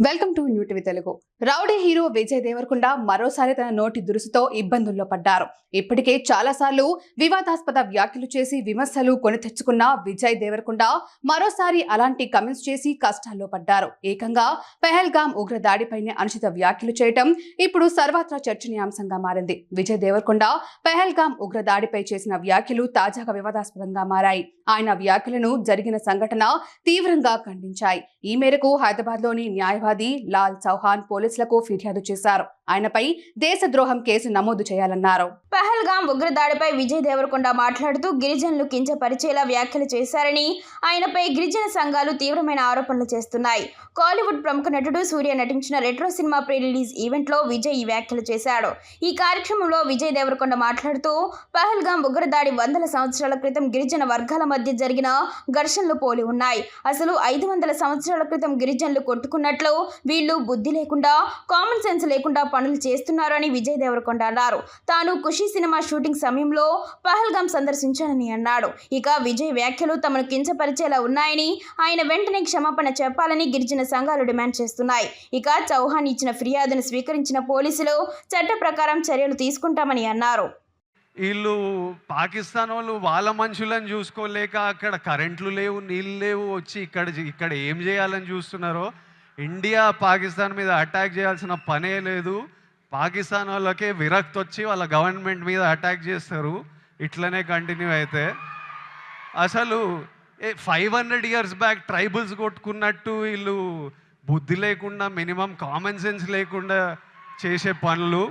Welcome to new TV Telugu. Rowdy hero Vijay Deverakonda మరోసారి తన నోటి దురుసుతో ఇబ్బందుల్లో పడ్డారు. ఇప్పటికే చాలాసార్లు వివాదాస్పద వ్యాఖ్యలు చేసి విమర్శలు కొని తెచ్చుకున్న విజయ్ దేవరకొండ మరోసారి అలాంటి కమెంట్స్ చేసి కష్టాల్లో పడ్డారు. ఏకంగా పెహల్గాం ఉగ్రదాడిపైనే అనుచిత వ్యాఖ్యలు చేయటం ఇప్పుడు సర్వత్రా చర్చనీయాంశంగా మారింది. విజయ్ దేవరకొండ పెహల్గాం ఉగ్రదాడిపై చేసిన వ్యాఖ్యలు తాజాగా వివాదాస్పదంగా మారాయి. ఆయన వ్యాఖ్యలను జరిగిన సంఘటన తీవ్రంగా ఖండించాయి. ఈ మేరకు హైదరాబాద్లోని న్యాయవాది లాల్ చౌహాన్ పోలీసులకు ఫిర్యాదు చేశారు. ఆయనపై దేశద్రోహం కేసు నమోదు చేయాలన్నారు. పహల్గాం ఉగ్రదాడిపై విజయ్ దేవరకొండ మాట్లాడుతూ గిరిజనులు కించపరిచేలా వ్యాఖ్యలు చేశారని, ఆయనపై గిరిజన సంఘాలు తీవ్రమైన ఆరోపణలు చేస్తున్నాయి. కాలీవుడ్ ప్రముఖ నటుడు సూర్య నటించిన రెట్రో సినిమా ప్రీ రిలీజ్ ఈవెంట్లో విజయ్ ఈ వ్యాఖ్యలు చేశాడు. ఈ కార్యక్రమంలో విజయ్ దేవరకొండ మాట్లాడుతూ పహల్గాం ఉగ్రదాడి వందల సంవత్సరాల క్రితం గిరిజన వర్గాల మధ్య జరిగిన ఘర్షణలు పోలి ఉన్నాయి. అసలు 500 సంవత్సరాల క్రితం గిరిజనులు కొట్టుకున్నట్లు వీళ్ళు బుద్ధి లేకుండా, కామన్ సెన్స్ లేకుండా పనులు చేస్తున్నారు అని విజయ్ దేవరకొండ అన్నారు. తాను ఖుషీ సినిమా షూటింగ్ సమయంలో పహల్గాం సందర్శించానని అన్నాడు. ఇక విజయ్ వ్యాఖ్యలు తమను కించపరిచేలా ఉన్నాయని, ఆయన వెంటనే క్షమాపణ చెప్పాలని గిరిజన సంఘాలు డిమాండ్ చేస్తున్నాయి. ఇక చౌహాన్ ఇచ్చిన ఫిర్యాదును స్వీకరించిన పోలీసులు చట్ట ప్రకారం చర్యలు తీసుకుంటామని అన్నారు. వీళ్ళు పాకిస్తాన్ వాళ్ళు వాళ్ళ మనుషులను చూసుకోలేక అక్కడ కరెంట్లు లేవు, నీళ్ళు లేవు, వచ్చి ఇక్కడ ఏం చేయాలని చూస్తున్నారో. ఇండియా పాకిస్తాన్ మీద అటాక్ చేయాల్సిన పనే లేదు. పాకిస్తాన్ వాళ్ళకే విరక్తి వచ్చి వాళ్ళ గవర్నమెంట్ మీద అటాక్ చేస్తారు. ఇట్లనే కంటిన్యూ అయితే అసలు 500 years బ్యాక్ ట్రైబల్స్ కొట్టుకున్నట్టు వీళ్ళు బుద్ధి లేకుండా, మినిమం కామన్ సెన్స్ లేకుండా చేసే పనులు.